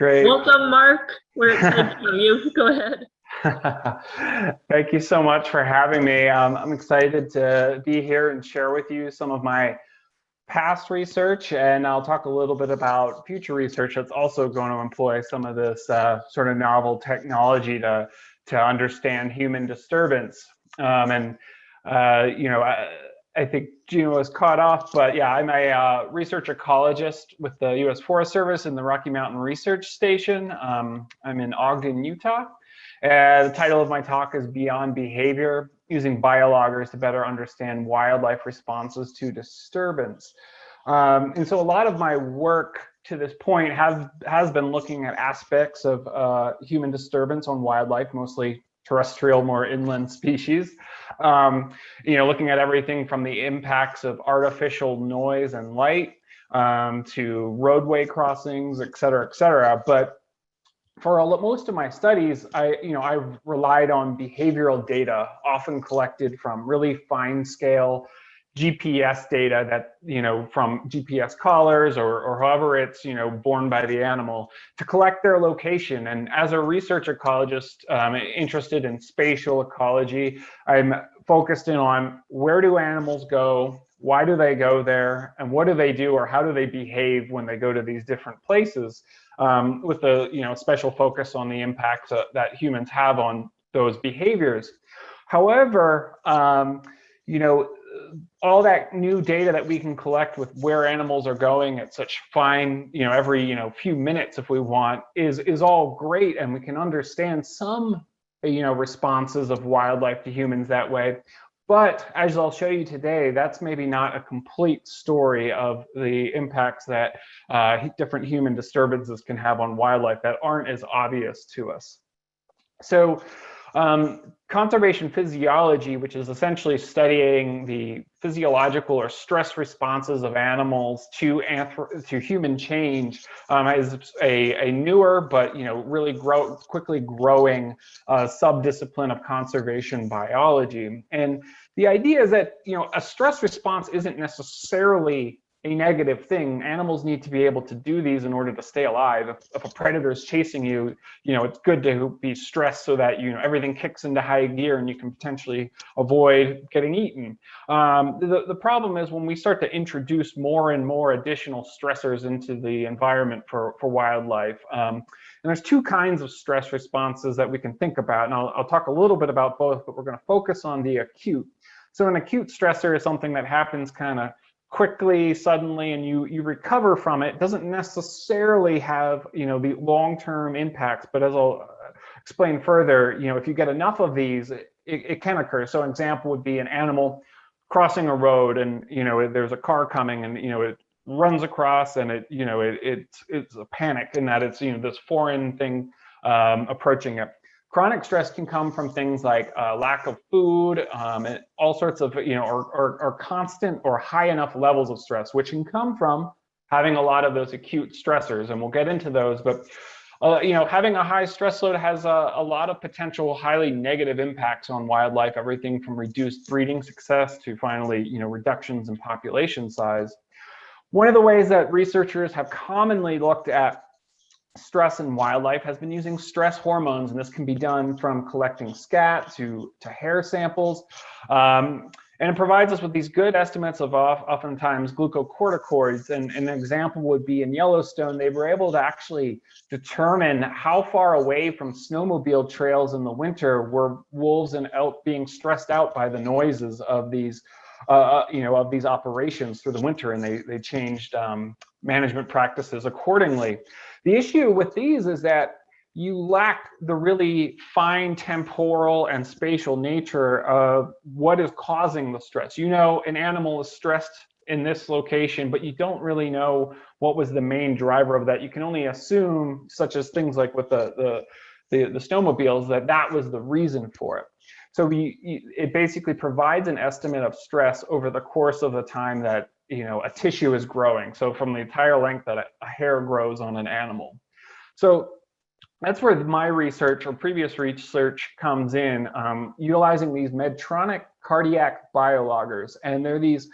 Great. Welcome, Mark. We're excited to have you. Go ahead. Thank you so much for having me. I'm excited to be here and share with you some of my past research, and I'll talk a little bit about future research that's also going to employ some of this sort of novel technology to understand human disturbance. I think Gina was caught off, but yeah, I'm a research ecologist with the U.S. Forest Service in the Rocky Mountain Research Station. I'm in Ogden, Utah. The title of my talk is Beyond Behavior, Using Biologgers to Better Understand Wildlife Responses to Disturbance. And so a lot of my work to this point has been looking at aspects of human disturbance on wildlife, mostly terrestrial, more inland species. Looking at everything from the impacts of artificial noise and light to roadway crossings, et cetera, et cetera. But for most of my studies, I've relied on behavioral data, often collected from really fine scale GPS data that, from GPS collars or however it's, borne by the animal to collect their location. And as a research ecologist interested in spatial ecology, I'm focused in on where do animals go, why do they go there, and what do they do or how do they behave when they go to these different places, with a special focus on the impacts that humans have on those behaviors. However, all that new data that we can collect with where animals are going at such fine, every few minutes if we want, is all great, and we can understand some responses of wildlife to humans that way. But as I'll show you today, that's maybe not a complete story of the impacts that different human disturbances can have on wildlife that aren't as obvious to us. So conservation physiology, which is essentially studying the physiological or stress responses of animals to human change, is a newer but really quickly growing subdiscipline of conservation biology. And the idea is that a stress response isn't necessarily a negative thing. Animals need to be able to do these in order to stay alive. If a predator is chasing you, it's good to be stressed so that everything kicks into high gear and you can potentially avoid getting eaten. The problem is when we start to introduce more and more additional stressors into the environment for wildlife. And there's two kinds of stress responses that we can think about, and I'll talk a little bit about both, but we're going to focus on the acute. So an acute stressor is something that happens kind of quickly, suddenly, and you recover from it. Doesn't necessarily have the long-term impacts, but as I'll explain further, if you get enough of these, it can occur. So an example would be an animal crossing a road, and there's a car coming, and it runs across, and it's a panic in that it's this foreign thing approaching it. Chronic stress can come from things like lack of food, and all sorts of, or constant or high enough levels of stress, which can come from having a lot of those acute stressors, and we'll get into those. But having a high stress load has a lot of potential highly negative impacts on wildlife, everything from reduced breeding success to finally, reductions in population size. One of the ways that researchers have commonly looked at stress in wildlife has been using stress hormones, and this can be done from collecting scat to hair samples. And it provides us with these good estimates of oftentimes glucocorticoids. And an example would be in Yellowstone, they were able to actually determine how far away from snowmobile trails in the winter were wolves and elk being stressed out by the noises of these of these operations through the winter, and they changed management practices accordingly. The issue with these is that you lack the really fine temporal and spatial nature of what is causing the stress. An animal is stressed in this location, but you don't really know what was the main driver of that. You can only assume, such as things like with the snowmobiles, that was the reason for it. So it basically provides an estimate of stress over the course of the time that a tissue is growing. So from the entire length that a hair grows on an animal. So that's where my research or previous research comes in, utilizing these Medtronic cardiac biologgers. And they're these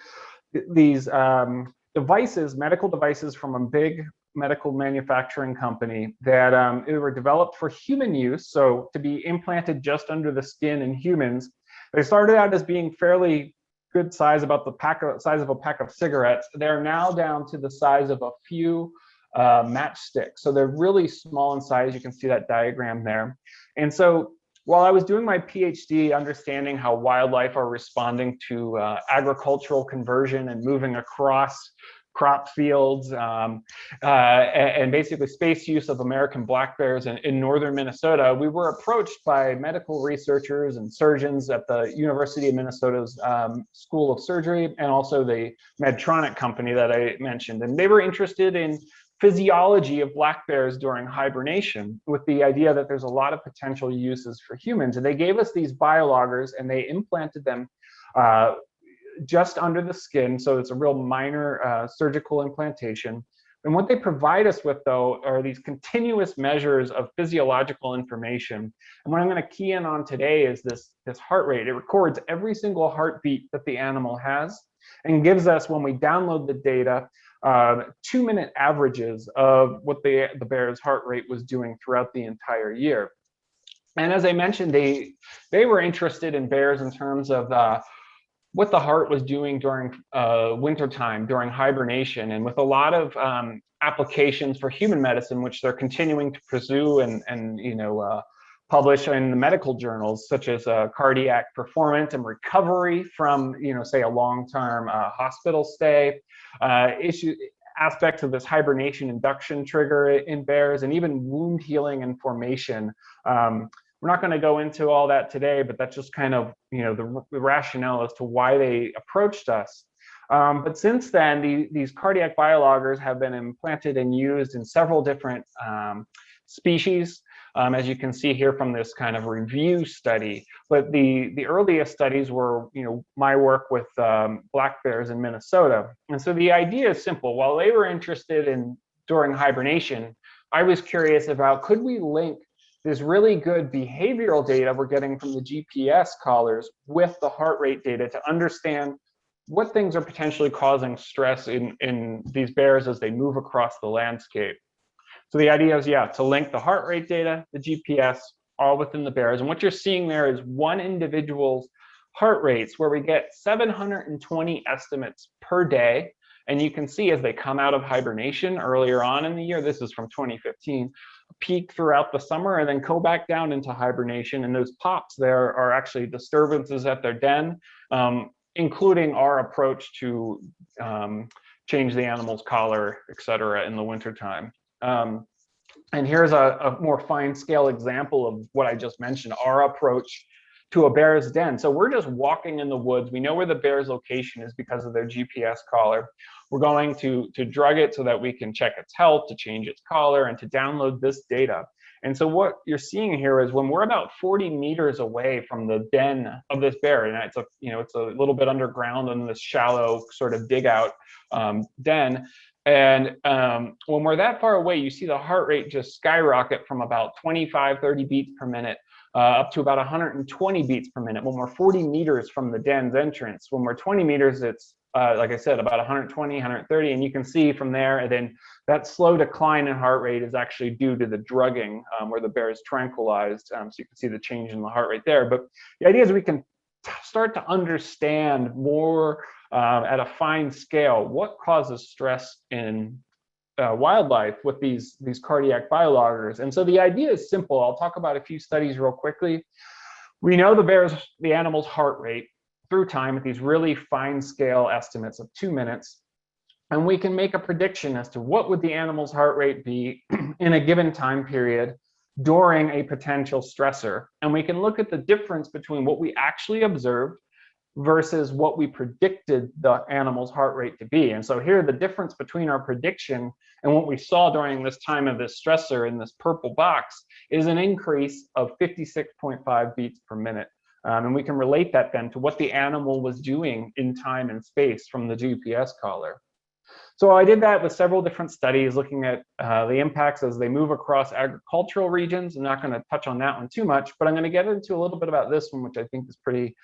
devices, medical devices from a big medical manufacturing company that they were developed for human use, so to be implanted just under the skin in humans. They started out as being fairly good size, about the size of a pack of cigarettes. They're now down to the size of a few matchsticks. So they're really small in size. You can see that diagram there. And so while I was doing my PhD, understanding how wildlife are responding to agricultural conversion and moving across crop fields, and basically space use of American black bears in northern Minnesota, we were approached by medical researchers and surgeons at the University of Minnesota's School of Surgery, and also the Medtronic company that I mentioned. And they were interested in physiology of black bears during hibernation, with the idea that there's a lot of potential uses for humans. And they gave us these biologgers, and they implanted them just under the skin, so it's a real minor surgical implantation. And what they provide us with, though, are these continuous measures of physiological information. And what I'm going to key in on today is this heart rate. It records every single heartbeat that the animal has and gives us, when we download the data, 2-minute averages of what the bear's heart rate was doing throughout the entire year. And as I mentioned, they were interested in bears in terms of what the heart was doing during wintertime, during hibernation, and with a lot of applications for human medicine, which they're continuing to pursue and publish in the medical journals, such as cardiac performance and recovery from, say, a long-term hospital stay, aspects of this hibernation induction trigger in bears, and even wound healing and formation. We're not going to go into all that today, but that's just kind of, the rationale as to why they approached us. But since then, these cardiac biologgers have been implanted and used in several different species, as you can see here from this kind of review study. But the earliest studies were, my work with black bears in Minnesota. And so the idea is simple. While they were interested in during hibernation, I was curious about, could we link this really good behavioral data we're getting from the GPS collars with the heart rate data to understand what things are potentially causing stress in these bears as they move across the landscape. So the idea is, to link the heart rate data, the GPS, all within the bears. And what you're seeing there is one individual's heart rates, where we get 720 estimates per day. And you can see as they come out of hibernation earlier on in the year, this is from 2015, peak throughout the summer and then go back down into hibernation. And those pops there are actually disturbances at their den, including our approach to change the animal's collar, et cetera, in the wintertime. And here's a more fine scale example of what I just mentioned, our approach to a bear's den. So we're just walking in the woods. We know where the bear's location is because of their GPS collar. We're going to drug it so that we can check its health, to change its collar, and to download this data. And so what you're seeing here is when we're about 40 meters away from the den of this bear, and it's a little bit underground in this shallow sort of dig out den. And when we're that far away, you see the heart rate just skyrocket from about 25, 30 beats per minute up to about 120 beats per minute when we're 40 meters from the den's entrance. When we're 20 meters, it's, like I said, about 120, 130. And you can see from there, and then that slow decline in heart rate is actually due to the drugging where the bear is tranquilized. So you can see the change in the heart rate there. But the idea is we can start to understand more at a fine scale what causes stress in wildlife with these cardiac biologgers. And so the idea is simple. I'll talk about a few studies real quickly. We know the animal's heart rate through time with these really fine scale estimates of 2 minutes. And we can make a prediction as to what would the animal's heart rate be in a given time period during a potential stressor. And we can look at the difference between what we actually observed versus what we predicted the animal's heart rate to be. And so here, the difference between our prediction and what we saw during this time of this stressor in this purple box is an increase of 56.5 beats per minute. And we can relate that then to what the animal was doing in time and space from the GPS collar. So I did that with several different studies looking at the impacts as they move across agricultural regions. I'm not going to touch on that one too much, but I'm going to get into a little bit about this one, which I think is pretty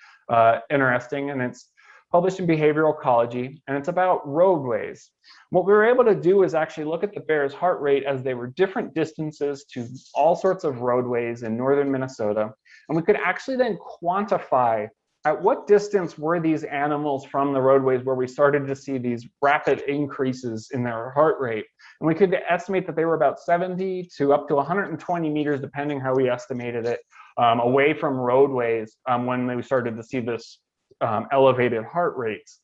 interesting. And it's published in Behavioral Ecology, and it's about roadways. What we were able to do is actually look at the bears' heart rate as they were different distances to all sorts of roadways in northern Minnesota, and we could actually then quantify at what distance were these animals from the roadways where we started to see these rapid increases in their heart rate. And we could estimate that they were about 70 to up to 120 meters, depending how we estimated it, away from roadways when they started to see this elevated heart rates.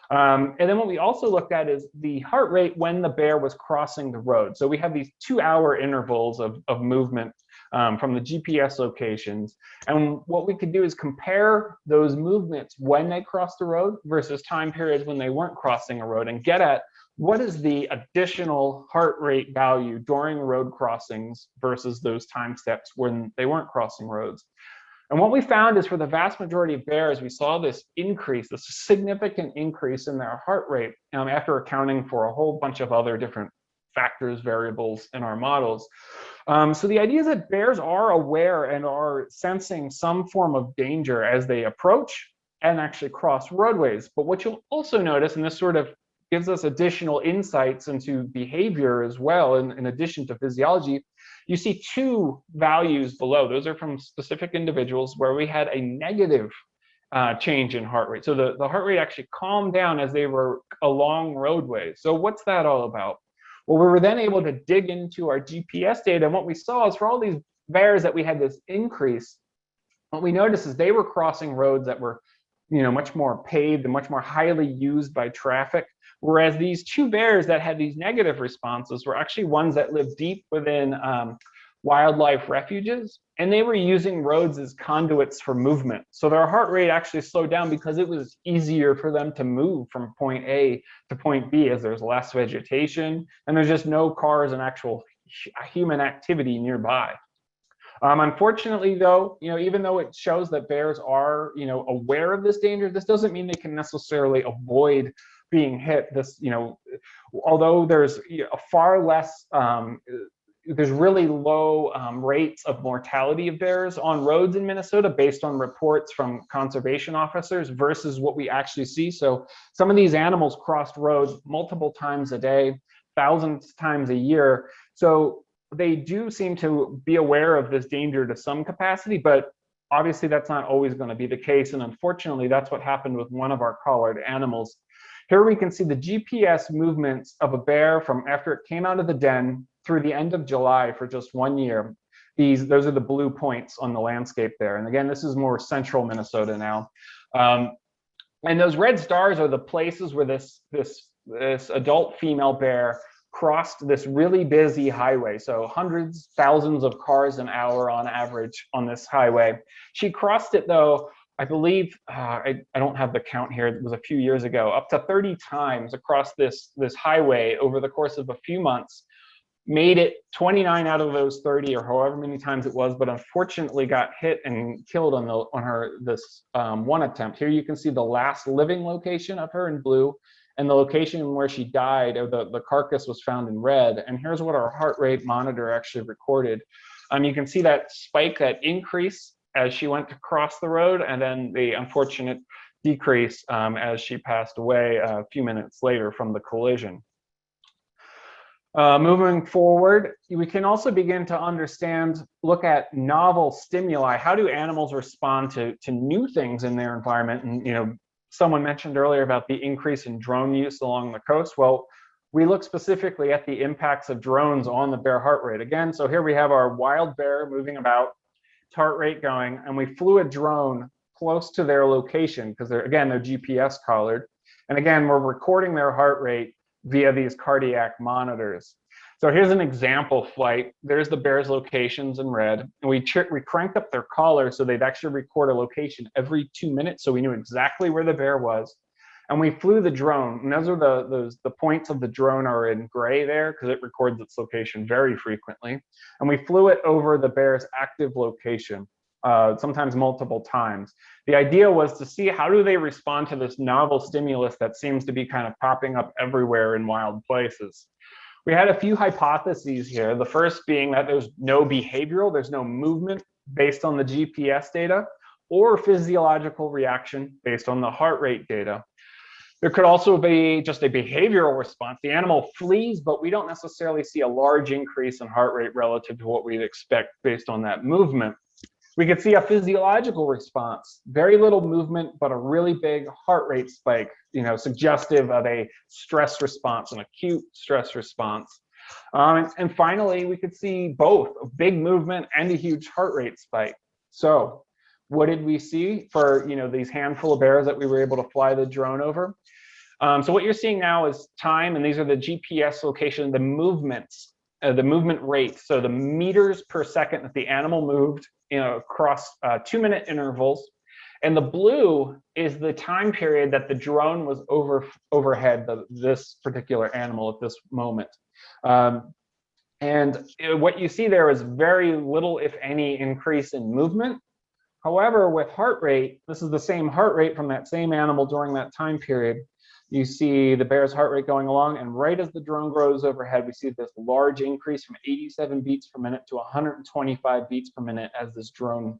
And then what we also looked at is the heart rate when the bear was crossing the road. So we have these 2-hour intervals of movement from the GPS locations. And what we could do is compare those movements when they crossed the road versus time periods when they weren't crossing a road and get at what is the additional heart rate value during road crossings versus those time steps when they weren't crossing roads. And what we found is for the vast majority of bears, we saw this increase, this significant increase in their heart rate after accounting for a whole bunch of other different factors, variables in our models. So the idea is that bears are aware and are sensing some form of danger as they approach and actually cross roadways. But what you'll also notice, and this sort of gives us additional insights into behavior as well, in addition to physiology, you see 2 values below. Those are from specific individuals where we had a negative change in heart rate. So the heart rate actually calmed down as they were along roadways. So what's that all about? Well, we were then able to dig into our GPS data, and what we saw is for all these bears that we had this increase, what we noticed is they were crossing roads that were, much more paved and much more highly used by traffic, whereas these 2 bears that had these negative responses were actually ones that lived deep within wildlife refuges, and they were using roads as conduits for movement. So their heart rate actually slowed down because it was easier for them to move from point A to point B as there's less vegetation and there's just no cars and actual human activity nearby. Unfortunately, though, even though it shows that bears are, aware of this danger, this doesn't mean they can necessarily avoid being hit. This, although there's a far less there's really low rates of mortality of bears on roads in Minnesota based on reports from conservation officers versus what we actually see. So some of these animals crossed roads multiple times a day, thousands of times a year. So they do seem to be aware of this danger to some capacity, but obviously that's not always going to be the case. And unfortunately, that's what happened with one of our collared animals. Here we can see the GPS movements of a bear from after it came out of the den through the end of July for just 1 year. Those are the blue points on the landscape there. And again, this is more central Minnesota now. And those red stars are the places where this adult female bear crossed this really busy highway. So hundreds, thousands of cars an hour on average on this highway. She crossed it though, I believe, I don't have the count here, it was a few years ago, up to 30 times across this highway over the course of a few months. Made it 29 out of those 30 or however many times it was, but unfortunately got hit and killed on her this one attempt. Here you can see the last living location of her in blue and the location where she died, or the carcass was found in red. And here's what our heart rate monitor actually recorded. You can see that spike, that increase as she went to cross the road, and then the unfortunate decrease as she passed away a few minutes later from the collision. Moving forward, we can also begin to look at novel stimuli. How do animals respond to new things in their environment? And someone mentioned earlier about the increase in drone use along the coast. Well, we look specifically at the impacts of drones on the bear heart rate. Again, so here we have our wild bear moving about, its heart rate going, and we flew a drone close to their location because they're GPS collared. And again, we're recording their heart rate via these cardiac monitors. So here's an example flight. There's the bear's locations in red. And we cranked up their collar so they'd actually record a location every 2 minutes, so we knew exactly where the bear was. And we flew the drone. And those are the points of the drone are in gray there because it records its location very frequently. And we flew it over the bear's active location, sometimes multiple times. The idea was to see how do they respond to this novel stimulus that seems to be kind of popping up everywhere in wild places. We had a few hypotheses here. The first being that there's no there's no movement based on the GPS data, or physiological reaction based on the heart rate data. There could also be just a behavioral response. The animal flees, but we don't necessarily see a large increase in heart rate relative to what we'd expect based on that movement. We could see a physiological response, very little movement, but a really big heart rate spike, suggestive of a stress response, an acute stress response. And finally, we could see both a big movement and a huge heart rate spike. So what did we see for these handful of bears that we were able to fly the drone over? So what you're seeing now is time, and these are the GPS location, the movements, the movement rate. So the meters per second that the animal moved, across 2-minute intervals. And the blue is the time period that the drone was overhead this particular animal at this moment. And what you see there is very little, if any, increase in movement. However, with heart rate, this is the same heart rate from that same animal during that time period. You see the bear's heart rate going along, and right as the drone grows overhead, we see this large increase from 87 beats per minute to 125 beats per minute as this drone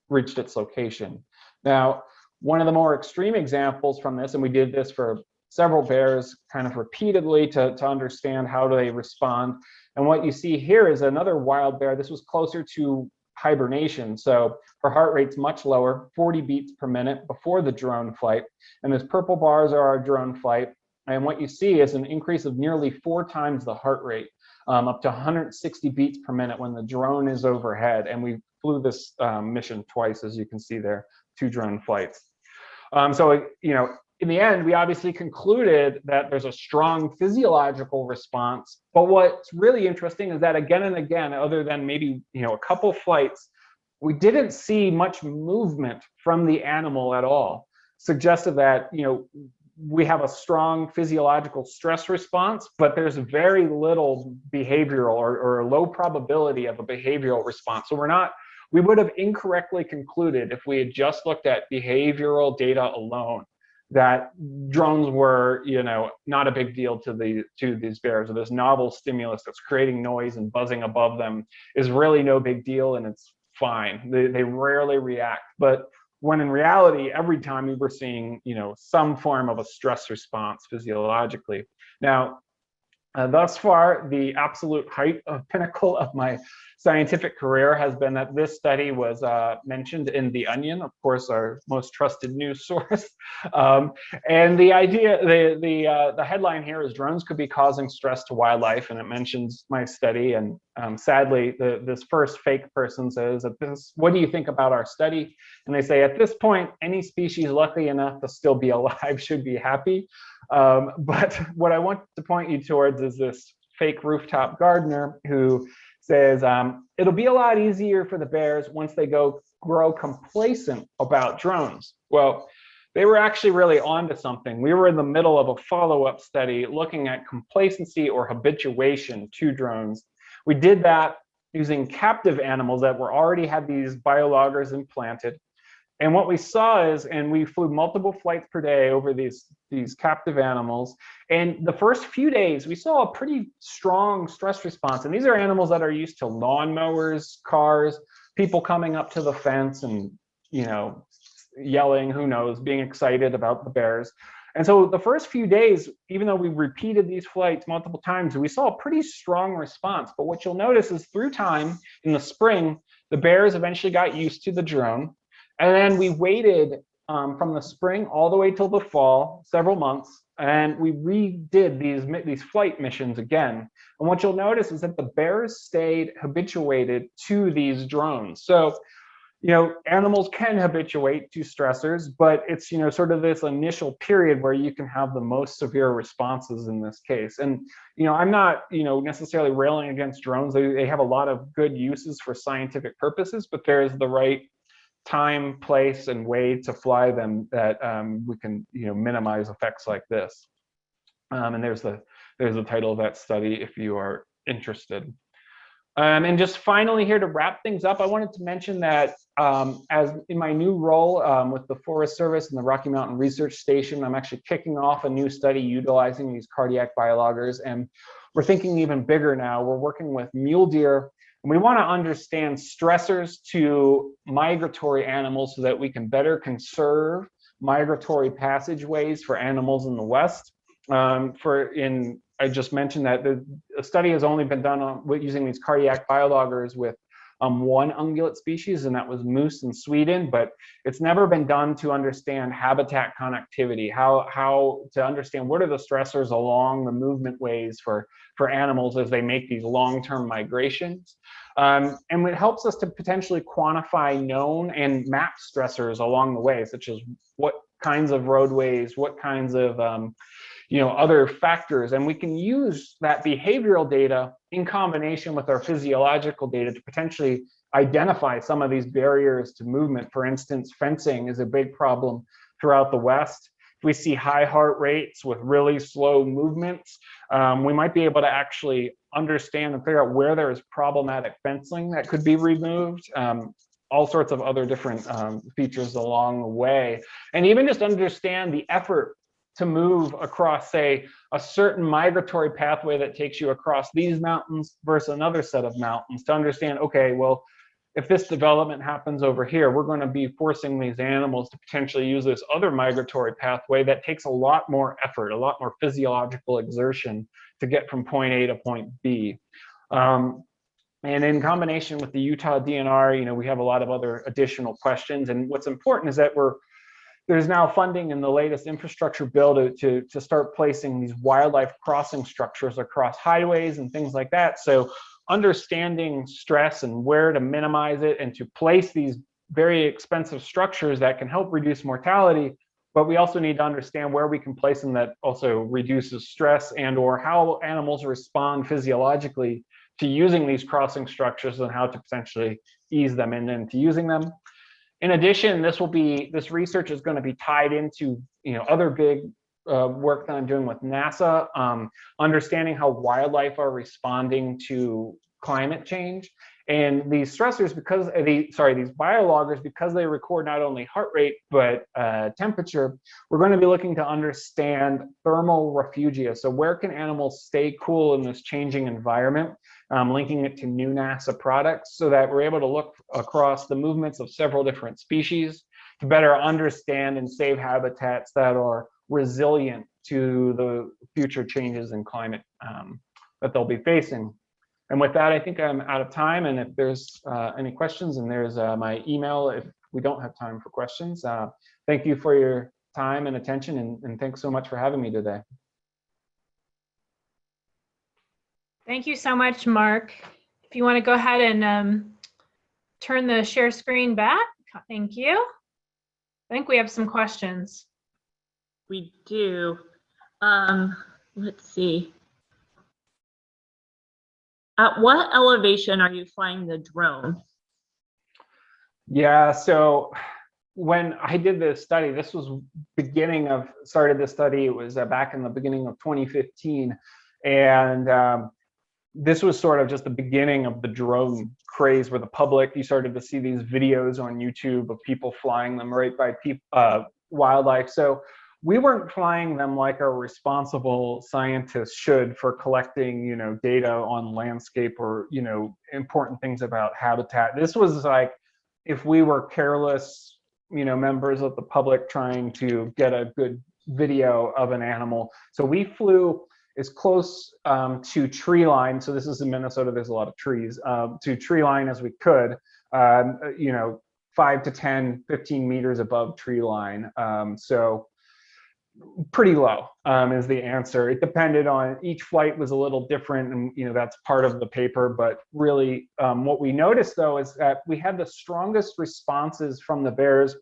reached its location. Now, one of the more extreme examples from this, and we did this for several bears kind of repeatedly to understand how do they respond. And what you see here is another wild bear. This was closer to hibernation. So her heart rate's much lower, 40 beats per minute before the drone flight. And those purple bars are our drone flight. And what you see is an increase of nearly 4 times the heart rate, up to 160 beats per minute when the drone is overhead. And we flew this mission twice, as you can see there, 2 drone flights. So, in the end, we obviously concluded that there's a strong physiological response. But what's really interesting is that again and again, other than maybe a couple flights, we didn't see much movement from the animal at all, suggested that we have a strong physiological stress response, but there's very little behavioral or low probability of a behavioral response. So we would have incorrectly concluded if we had just looked at behavioral data alone that drones were, not a big deal to these bears, or this novel stimulus that's creating noise and buzzing above them is really no big deal and it's fine. They rarely react. But when in reality, every time we were seeing, some form of a stress response physiologically. Now, thus far, the absolute pinnacle of my scientific career has been that this study was mentioned in The Onion, of course, our most trusted news source. And the idea, the headline here is drones could be causing stress to wildlife, and it mentions my study. And sadly, this first fake person says, what do you think about our study? And they say, at this point, any species lucky enough to still be alive should be happy. But what I want to point you towards is this fake rooftop gardener who says it'll be a lot easier for the bears once they grow complacent about drones. Well, they were actually really onto something. We were in the middle of a follow-up study looking at complacency or habituation to drones. We did that using captive animals that already had these biologgers implanted. And what we saw is, and we flew multiple flights per day over these captive animals. And the first few days, we saw a pretty strong stress response. And these are animals that are used to lawnmowers, cars, people coming up to the fence and, yelling, who knows, being excited about the bears. And so the first few days, even though we repeated these flights multiple times, we saw a pretty strong response. But what you'll notice is through time, in the spring, the bears eventually got used to the drone. And then we waited from the spring all the way till the fall, several months, and we redid these flight missions again. And what you'll notice is that the bears stayed habituated to these drones. So, animals can habituate to stressors, but it's, sort of this initial period where you can have the most severe responses in this case. And, I'm not, necessarily railing against drones. They have a lot of good uses for scientific purposes, but there's the right time, place, and way to fly them that we can, minimize effects like this. And there's the title of that study if you are interested. And just finally here to wrap things up, I wanted to mention that as in my new role with the Forest Service and the Rocky Mountain Research Station, I'm actually kicking off a new study utilizing these cardiac biologgers. And we're thinking even bigger now. We're working with mule deer. And we want to understand stressors to migratory animals so that we can better conserve migratory passageways for animals in the West. I just mentioned that the study has only been done using these cardiac biologgers with one ungulate species, and that was moose in Sweden, but it's never been done to understand habitat connectivity, how to understand what are the stressors along the movement ways for animals as they make these long-term migrations. And it helps us to potentially quantify known and map stressors along the way, such as what kinds of roadways, what kinds of other factors, and we can use that behavioral data in combination with our physiological data to potentially identify some of these barriers to movement. For instance, fencing is a big problem throughout the West. If we see high heart rates with really slow movements, we might be able to actually understand and figure out where there is problematic fencing that could be removed. All sorts of other different features along the way, and even just understand the effort to move across, say, a certain migratory pathway that takes you across these mountains versus another set of mountains, to understand, okay, well, if this development happens over here, we're going to be forcing these animals to potentially use this other migratory pathway that takes a lot more effort, a lot more physiological exertion to get from point A to point B. And in combination with the Utah DNR, we have a lot of other additional questions. And what's important is that there's now funding in the latest infrastructure bill to start placing these wildlife crossing structures across highways and things like that. So understanding stress and where to minimize it and to place these very expensive structures that can help reduce mortality, but we also need to understand where we can place them that also reduces stress and or how animals respond physiologically to using these crossing structures and how to potentially ease them into using them. In addition, this research is going to be tied into other big work that I'm doing with NASA, understanding how wildlife are responding to climate change. And these stressors, these biologgers, because they record not only heart rate but temperature, we're going to be looking to understand thermal refugia. So where can animals stay cool in this changing environment? Linking it to new NASA products so that we're able to look across the movements of several different species to better understand and save habitats that are resilient to the future changes in climate that they'll be facing. And with that, I think I'm out of time. And if there's any questions, and there's my email if we don't have time for questions. Thank you for your time and attention, and thanks so much for having me today. Thank you so much, Mark. If you want to go ahead and turn the share screen back. Thank you. I think we have some questions. We do. Let's see. At what elevation are you flying the drone? Yeah, so when I did this study, this was started this study, it was back in the beginning of 2015. And this was sort of just the beginning of the drone craze where you started to see these videos on YouTube of people flying them right by wildlife. So we weren't flying them like our responsible scientists should for collecting, data on landscape or, important things about habitat. This was like if we were careless, members of the public trying to get a good video of an animal. So we flew as close to tree line, so this is in Minnesota, there's a lot of trees, to tree line as we could, 5 to 10, 15 meters above tree line. So pretty low is the answer. It depended on, each flight was a little different, and that's part of the paper, but really what we noticed though is that we had the strongest responses from the bears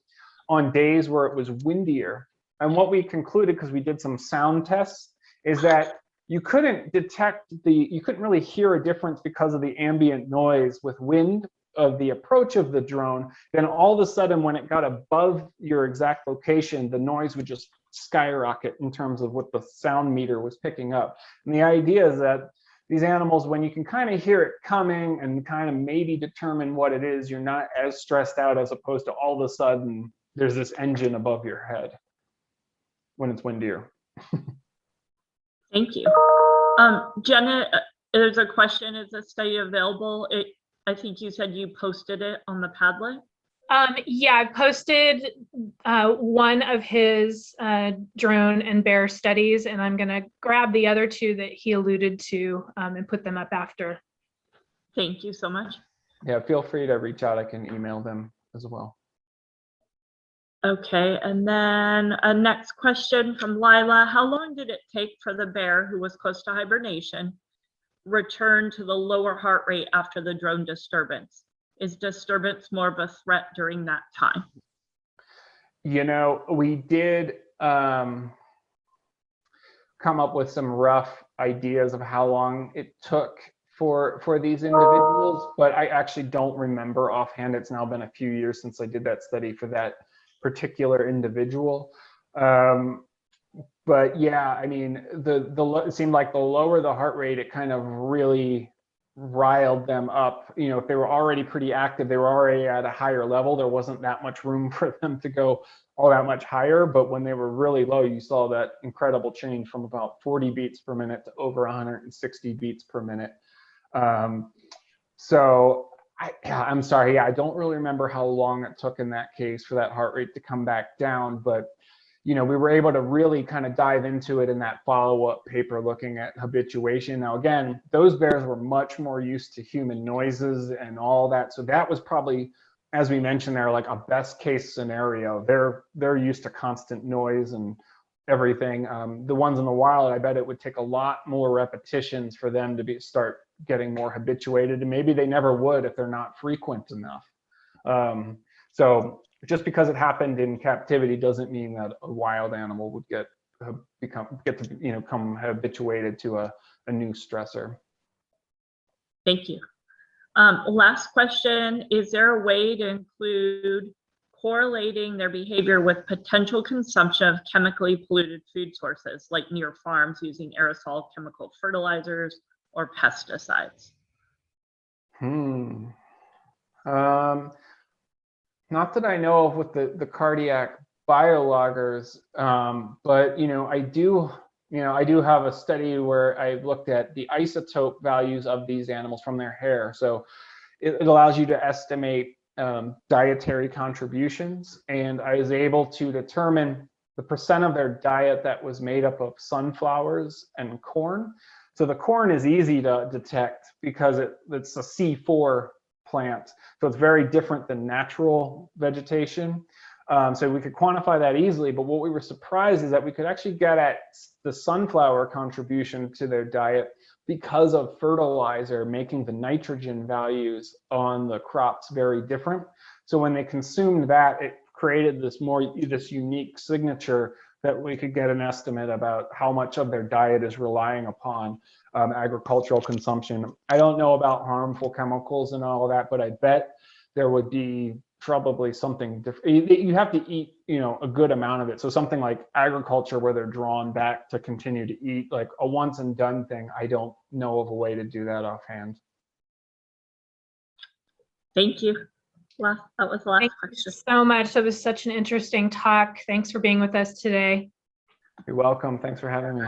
on days where it was windier. And what we concluded, because we did some sound tests, is that you couldn't really hear a difference because of the ambient noise with wind of the approach of the drone. Then all of a sudden, when it got above your exact location, the noise would just skyrocket in terms of what the sound meter was picking up. And the idea is that these animals, when you can kind of hear it coming and kind of maybe determine what it is, you're not as stressed out as opposed to all of a sudden there's this engine above your head when it's windier. Thank you. Jenna, there's a question, is the study available? I think you said you posted it on the Padlet. Yeah, I posted one of his drone and bear studies, and I'm going to grab the other two that he alluded to and put them up after. Thank you so much. Yeah, feel free to reach out. I can email them as well. Okay, and then a next question from Lila. How long did it take for the bear who was close to hibernation return to the lower heart rate after the drone disturbance? Is disturbance more of a threat during that time? You know, we did come up with some rough ideas of how long it took for these individuals, but I actually don't remember offhand. It's now been a few years since I did that study for that particular individual. But yeah, I mean, it seemed like the lower the heart rate, it kind of really riled them up. You know, if they were already pretty active, they were already at a higher level, there wasn't that much room for them to go all that much higher. But when they were really low, you saw that incredible change from about 40 beats per minute to over 160 beats per minute. So I'm sorry, I don't really remember how long it took in that case for that heart rate to come back down, but you know, we were able to really kind of dive into it in that follow-up paper looking at habituation. Now, again, those bears were much more used to human noises and all that. So that was probably, as we mentioned there, like a best case scenario. They're used to constant noise and everything. The ones in the wild, I bet it would take a lot more repetitions for them to start getting more habituated, and maybe they never would if they're not frequent enough. So just because it happened in captivity doesn't mean that a wild animal would become habituated to a new stressor. Thank you. Last question, is there a way to include correlating their behavior with potential consumption of chemically polluted food sources, like near farms using aerosol chemical fertilizers or pesticides? Not that I know of with the cardiac biologgers, but I do have a study where I looked at the isotope values of these animals from their hair. So it allows you to estimate dietary contributions, and I was able to determine the percent of their diet that was made up of sunflowers and corn. So the corn is easy to detect because it's a C4 plant, so it's very different than natural vegetation. So we could quantify that easily, but what we were surprised is that we could actually get at the sunflower contribution to their diet because of fertilizer making the nitrogen values on the crops very different. So when they consumed that, it created this unique signature that we could get an estimate about how much of their diet is relying upon agricultural consumption. I don't know about harmful chemicals and all of that, but I bet there would be probably something different. You have to eat, a good amount of it. So something like agriculture where they're drawn back to continue to eat, like a once and done thing, I don't know of a way to do that offhand. Thank you. That was the last question. Thank you so much. That was such an interesting talk. Thanks for being with us today. You're welcome. Thanks for having me.